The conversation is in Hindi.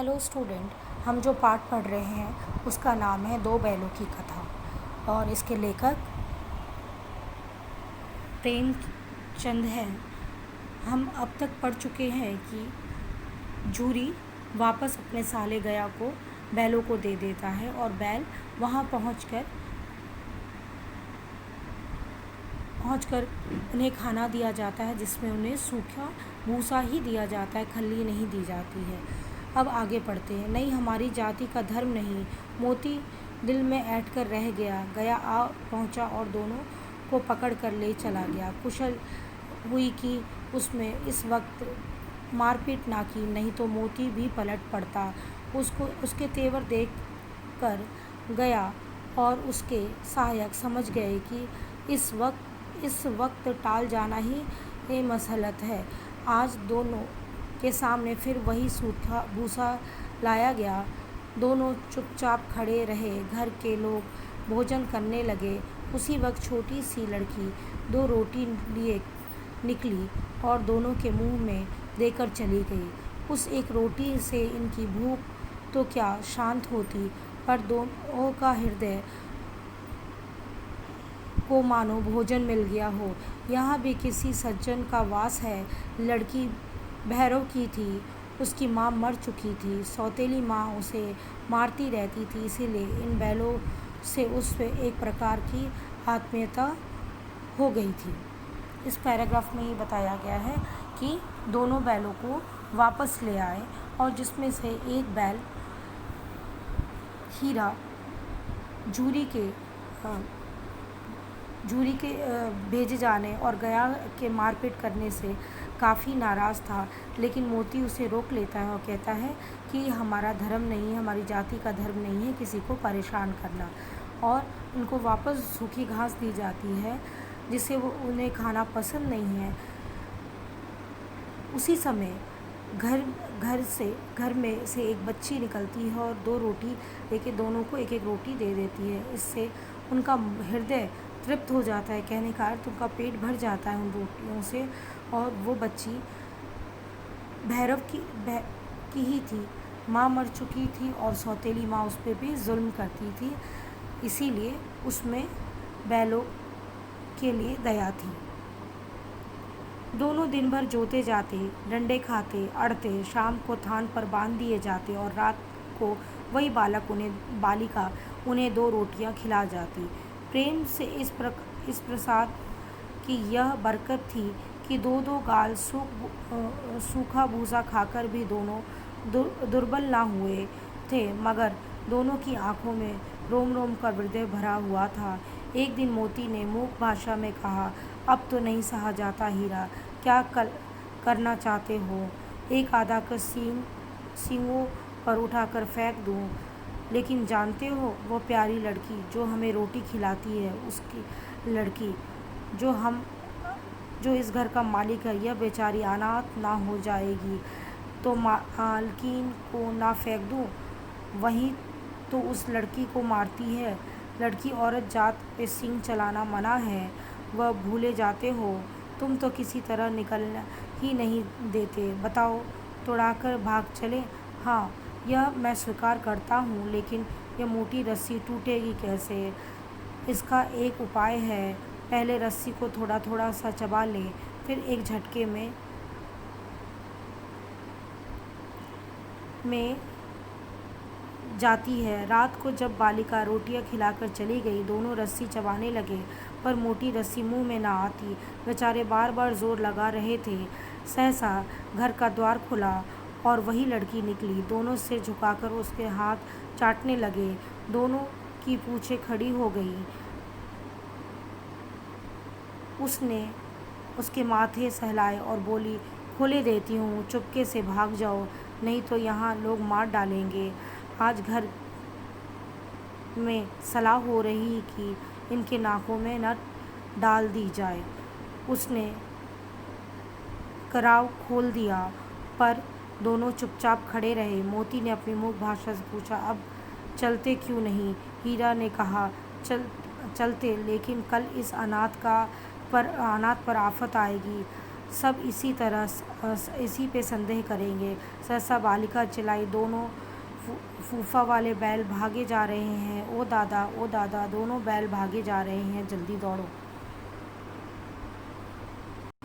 हेलो स्टूडेंट, हम जो पाठ पढ़ रहे हैं उसका नाम है दो बैलों की कथा और इसके लेखक प्रेमचंद हैं। हम अब तक पढ़ चुके हैं कि झूरी वापस अपने साले गया को बैलों को दे देता है और बैल वहाँ पहुँचकर उन्हें खाना दिया जाता है, जिसमें उन्हें सूखा भूसा ही दिया जाता है, खल्ली नहीं दी जाती है। अब आगे पढ़ते हैं। नहीं, हमारी जाति का धर्म नहीं, मोती दिल में ऐंठ कर रह गया आ पहुंचा और दोनों को पकड़ कर ले चला गया। कुशल हुई कि उसमें इस वक्त मारपीट ना की, नहीं तो मोती भी पलट पड़ता। उसके तेवर देख कर गया और उसके सहायक समझ गए कि इस वक्त टाल जाना ही मसलहत है। आज दोनों के सामने फिर वही सूखा भूसा लाया गया। दोनों चुपचाप खड़े रहे। घर के लोग भोजन करने लगे। उसी वक्त छोटी सी लड़की दो रोटी लिए निकली और दोनों के मुंह में देकर चली गई। उस एक रोटी से इनकी भूख तो क्या शांत होती, पर दोनों का हृदय को मानो भोजन मिल गया हो। यहाँ भी किसी सज्जन का वास है। लड़की भैरव की थी, उसकी माँ मर चुकी थी। सौतेली माँ उसे मारती रहती थी, इसीलिए इन बैलों से उस पे एक प्रकार की आत्मीयता हो गई थी। इस पैराग्राफ में ये बताया गया है कि दोनों बैलों को वापस ले आए और जिसमें से एक बैल हीरा झूरी के भेजे जाने और गया के मारपीट करने से काफ़ी नाराज़ था, लेकिन मोती उसे रोक लेता है और कहता है कि हमारा धर्म नहीं है, हमारी जाति का धर्म नहीं है किसी को परेशान करना। और उनको वापस सूखी घास दी जाती है जिसे उन्हें खाना पसंद नहीं है। उसी समय घर में से एक बच्ची निकलती है और दो रोटी लेके दोनों को एक एक रोटी दे देती है। इससे उनका हृदय तृप्त हो जाता है, कहने का अर्थ उनका पेट भर जाता है उन रोटियों से। और वो बच्ची भैरव की ही थी। माँ मर चुकी थी और सौतेली माँ उस पर भी जुल्म करती थी, इसीलिए उसमें बैलों के लिए दया थी। दोनों दिन भर जोते जाते, डंडे खाते, अड़ते, शाम को थान पर बांध दिए जाते और रात को वही बालिका उन्हें दो रोटियां खिला जाती। प्रेम से इस प्रसाद की यह बरकत थी कि दो गाल सूखा भूसा खाकर भी दोनों दुर्बल ना हुए थे, मगर दोनों की आंखों में रोम रोम का हृदय भरा हुआ था। एक दिन मोती ने मूक भाषा में कहा, अब तो नहीं सहा जाता हीरा, क्या करना चाहते हो? एक आधा कर सींगों पर उठाकर फेंक दूं, लेकिन जानते हो वो प्यारी लड़की जो हमें रोटी खिलाती है, उसकी लड़की जो इस घर का मालिक है, यह बेचारी अनाथ ना हो जाएगी तो मालकिन को ना फेंक दूं? वही तो उस लड़की को मारती है। लड़की औरत जात पे सींग चलाना मना है, वह भूले जाते हो। तुम तो किसी तरह निकलना ही नहीं देते। बताओ, तोड़ाकर भाग चले? हाँ, यह मैं स्वीकार करता हूँ, लेकिन यह मोटी रस्सी टूटेगी कैसे? इसका एक उपाय है। पहले रस्सी को थोड़ा थोड़ा सा चबा ले, फिर एक झटके में जाती है। रात को जब बालिका रोटियां खिलाकर चली गई, दोनों रस्सी चबाने लगे, पर मोटी रस्सी मुंह में ना आती। बेचारे बार बार जोर लगा रहे थे। सहसा घर का द्वार खुला और वही लड़की निकली। दोनों सिर झुकाकर उसके हाथ चाटने लगे। दोनों की पूंछें खड़ी हो गई। उसने उसके माथे सहलाए और बोली, खोले देती हूँ, चुपके से भाग जाओ, नहीं तो यहाँ लोग मार डालेंगे। आज घर में सलाह हो रही कि इनके नाकों में नट डाल दी जाए। उसने कराव खोल दिया, पर दोनों चुपचाप खड़े रहे। मोती ने अपनी मूक भाषा से पूछा, अब चलते क्यों नहीं? हीरा ने कहा, चलते, लेकिन कल इस अनाथ पर आफत आएगी। सब इसी पे संदेह करेंगे। सहसा बालिका चिल्लाई, दोनों फूफा वाले बैल भागे जा रहे हैं। ओ दादा दोनों बैल भागे जा रहे हैं, जल्दी दौड़ो।